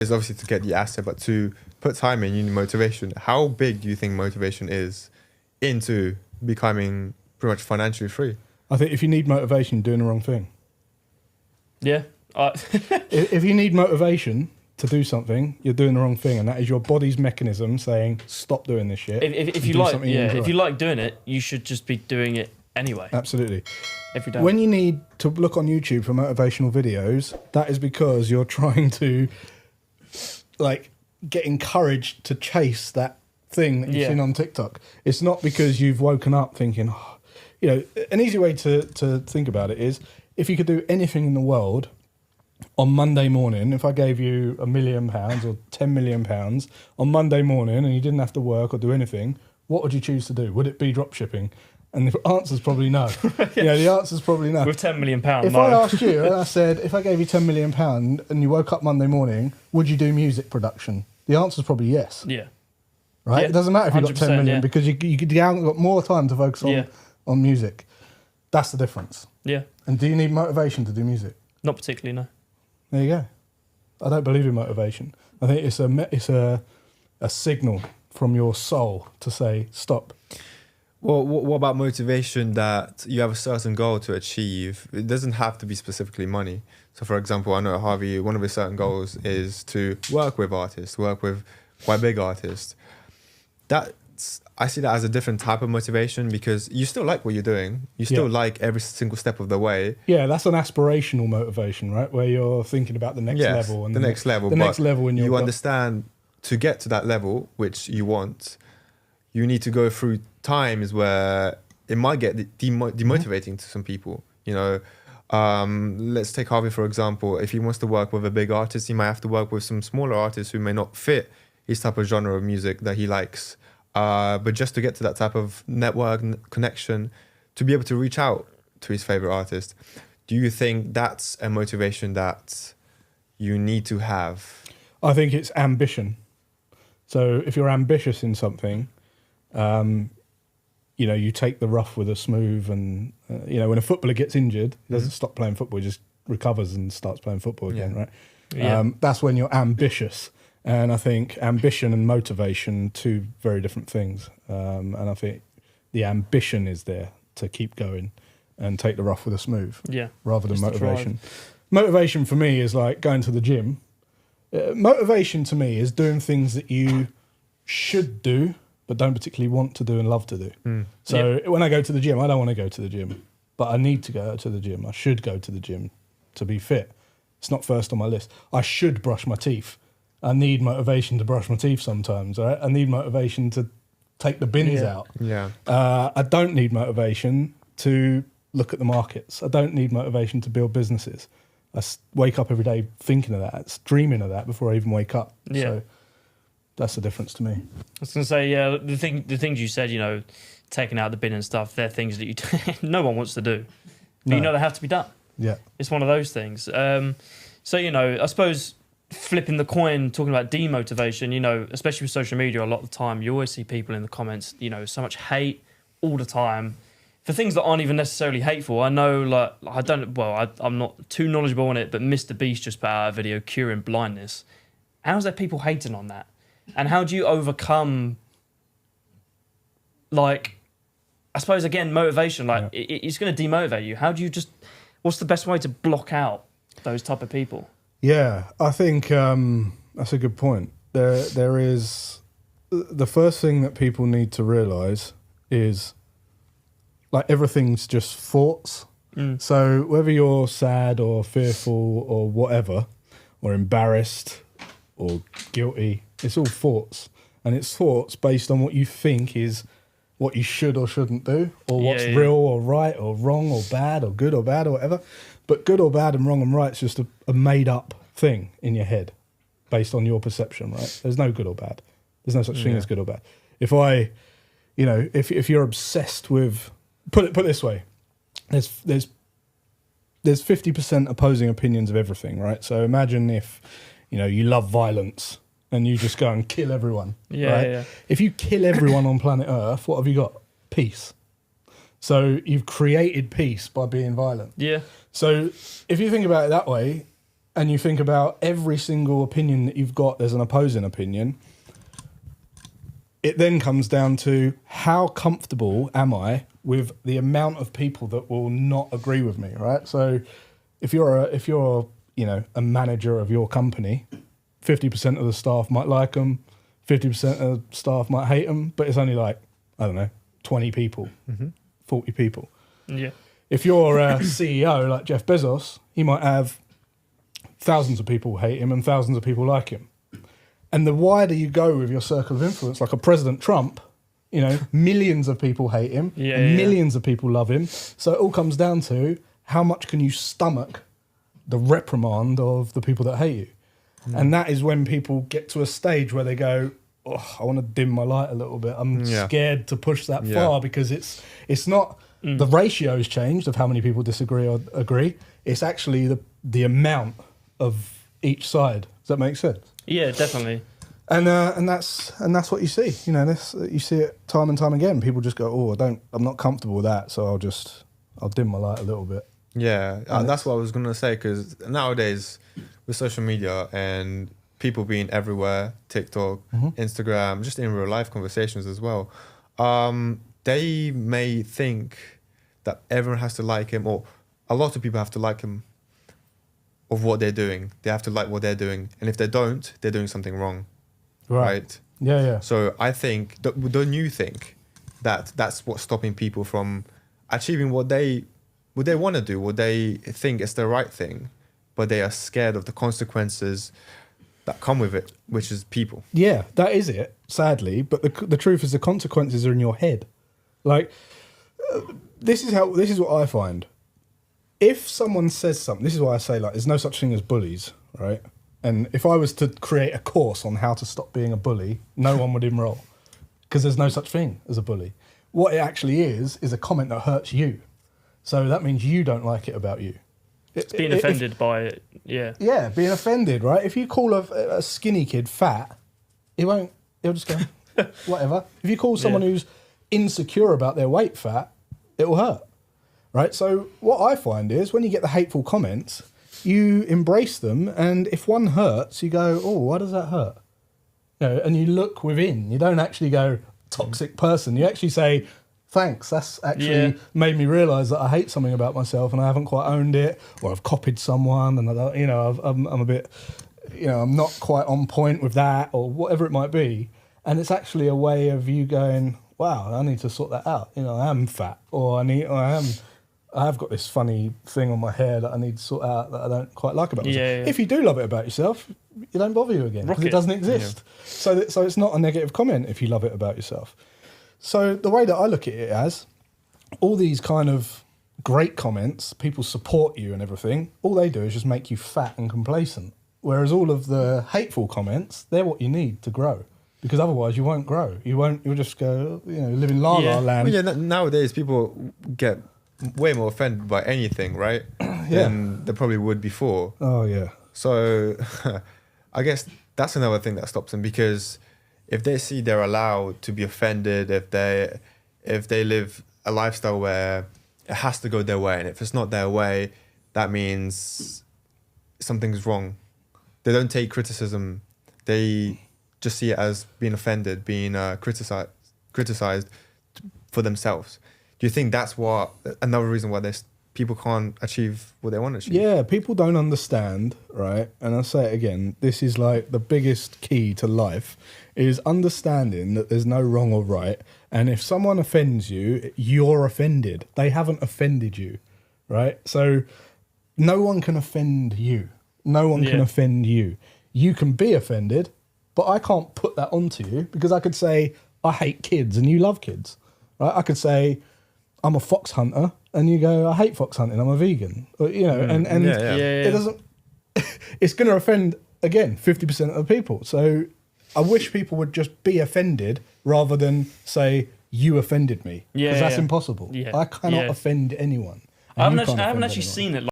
is obviously to get the asset, but to put time in, you need motivation. How big do you think motivation is into becoming pretty much financially free? I think if you need motivation, you're doing the wrong thing. Yeah. If you need motivation to do something, you're doing the wrong thing, and that is your body's mechanism saying, "Stop doing this shit." If you like doing it, you should just be doing it anyway. Absolutely. Every day. When you need to look on YouTube for motivational videos, that is because you're trying to like get encouraged to chase that thing that you've seen on TikTok. It's not because you've woken up thinking, oh, you know, an easy way to think about it is if you could do anything in the world on Monday morning, if I gave you £1 million or £10 million on Monday morning and you didn't have to work or do anything, what would you choose to do? Would it be drop shipping? And the answer's probably no. You know, the answer's probably no. With £10 million, if I asked you and I said, if I gave you £10 million and you woke up Monday morning, would you do music production? The answer's probably yes. Yeah. Right? Yeah, it doesn't matter if you've got 10 million because you haven't got more time to focus on music. That's the difference. Yeah. And do you need motivation to do music? Not particularly, no. There you go. I don't believe in motivation. I think it's a signal from your soul to say, stop. Well, what about motivation that you have a certain goal to achieve? It doesn't have to be specifically money. So, for example, I know Harvey, one of his certain goals is to work with artists, work with quite big artists. I see that as a different type of motivation because you still like what you're doing. You still like every single step of the way. Yeah, that's an aspirational motivation, right? Where you're thinking about the next level. And the next level. The next level in your you understand to get to that level, which you want, you need to go through times where it might get demotivating to some people. You know, let's take Harvey, for example. If he wants to work with a big artist, he might have to work with some smaller artists who may not fit his type of genre of music that he likes. But just to get to that type of network connection, to be able to reach out to his favorite artist, do you think that's a motivation that you need to have? I think it's ambition. So if you're ambitious in something, you know, you take the rough with the smooth, and you know, when a footballer gets injured, he doesn't stop playing football, he just recovers and starts playing football again, right? Yeah. That's when you're ambitious. And I think ambition and motivation, two very different things. And I think the ambition is there to keep going and take the rough with the smooth, rather than motivation. Motivation for me is like going to the gym. Motivation to me is doing things that you should do, but don't particularly want to do and love to do. So when I go to the gym, I don't want to go to the gym, but I need to go to the gym. I should go to the gym to be fit. It's not first on my list. I should brush my teeth. I need motivation to brush my teeth sometimes, right? I need motivation to take the bins out. I don't need motivation to look at the markets. I don't need motivation to build businesses. I wake up every day thinking of that, dreaming of that before I even wake up. Yeah. So that's the difference to me. I was going to say, the things you said, you know, taking out the bin and stuff, they're things that you no one wants to do. But you know they have to be done. Yeah. It's one of those things. So, you know, I suppose flipping the coin, talking about demotivation, you know, especially with social media, a lot of the time you always see people in the comments, you know, so much hate all the time for things that aren't even necessarily hateful. I know, like, I'm not too knowledgeable on it, but Mr. Beast just put out a video curing blindness. How's there people hating on that? And how do you overcome, like, I suppose, again, motivation, like, it's going to demotivate you. How do you what's the best way to block out those type of people? Yeah, I think that's a good point. There is the first thing that people need to realise is like everything's just thoughts. So whether you're sad or fearful or whatever, or embarrassed or guilty, it's all thoughts. And it's thoughts based on what you think is what you should or shouldn't do, or what's real or right or wrong or bad or good or bad or whatever. But good or bad and wrong and right is just a made-up thing in your head based on your perception, right? There's no good or bad. There's no such thing as good or bad. If you're obsessed with... Put it this way. There's 50% opposing opinions of everything, right? So imagine if, you know, you love violence and you just go and kill everyone, right? If you kill everyone on planet Earth, what have you got? Peace. So you've created peace by being violent. Yeah. So if you think about it that way, and you think about every single opinion that you've got, there's an opposing opinion. It then comes down to how comfortable am I with the amount of people that will not agree with me, right? So if you're a manager of your company, 50% of the staff might like them, 50% of the staff might hate them, but it's only like, I don't know, 20 people, 40 people. Yeah. If you're a CEO like Jeff Bezos, he might have thousands of people hate him and thousands of people like him. And the wider you go with your circle of influence, like a President Trump, millions of people hate him, and millions of people love him. So it all comes down to how much can you stomach the reprimand of the people that hate you. And that is when people get to a stage where they go, oh, I want to dim my light a little bit. I'm scared to push that far because it's not the ratio's changed of how many people disagree or agree. It's actually the amount of each side. Does that make sense? Yeah, definitely. And that's what you see. You see it time and time again. People just go, oh, I'm not comfortable with that, so I'll dim my light a little bit. Yeah, that's what I was gonna say, because nowadays with social media and people being everywhere, TikTok, Instagram, just in real life conversations as well, they may think that everyone has to like him, or a lot of people have to like him of what they're doing. They have to like what they're doing, and if they don't, they're doing something wrong, right? Yeah. So I think, don't you think that that's what's stopping people from achieving what they want to do, what they think is the right thing, but they are scared of the consequences that come with it, which is people. Yeah, that is it, sadly. But the truth is the consequences are in your head. Like, this is what I find. If someone says something, this is why I say, like, there's no such thing as bullies, right? And if I was to create a course on how to stop being a bully, no one would enroll, because there's no such thing as a bully. What it actually is a comment that hurts you. So that means you don't like it about you. It's being offended by it, yeah. Yeah, being offended, right? If you call a skinny kid fat, he'll just go, whatever. If you call someone who's insecure about their weight fat, it will hurt, right? So what I find is when you get the hateful comments, you embrace them, and if one hurts, you go, oh, why does that hurt? And you look within. You don't actually go, toxic person. You actually say, thanks, that's actually made me realise that I hate something about myself and I haven't quite owned it, or I've copied someone and I'm a bit, I'm not quite on point with that, or whatever it might be. And it's actually a way of you going, wow, I need to sort that out. I am fat, or I have got this funny thing on my hair that I need to sort out that I don't quite like about myself. Yeah. If you do love it about yourself, it don't bother you again because it doesn't exist. Yeah. So it's not a negative comment if you love it about yourself. So the way that I look at it as, all these kind of great comments, people support you and everything, all they do is just make you fat and complacent. Whereas all of the hateful comments, they're what you need to grow. Because otherwise you won't grow. You'll just go, live in la-la land. Well, nowadays people get way more offended by anything, right? Than they probably would before. Oh, yeah. So I guess that's another thing that stops them, because if they see they're allowed to be offended, if they live a lifestyle where it has to go their way, and if it's not their way, that means something's wrong. They don't take criticism. They just see it as being offended, being criticized for themselves. Do you think that's another reason why people can't achieve what they want to achieve? Yeah, people don't understand, right? And I'll say it again, this is like the biggest key to life, is understanding that there's no wrong or right. And if someone offends you, you're offended. They haven't offended you, right? So no one can offend you. No one can offend you. You can be offended, but I can't put that onto you, because I could say, I hate kids and you love kids, right? I could say, I'm a fox hunter, and you go, I hate fox hunting, I'm a vegan. It doesn't, it's going to offend, again, 50% of the people. So I wish people would just be offended rather than say, you offended me. Because that's impossible. Yeah. I cannot offend anyone. I haven't actually seen it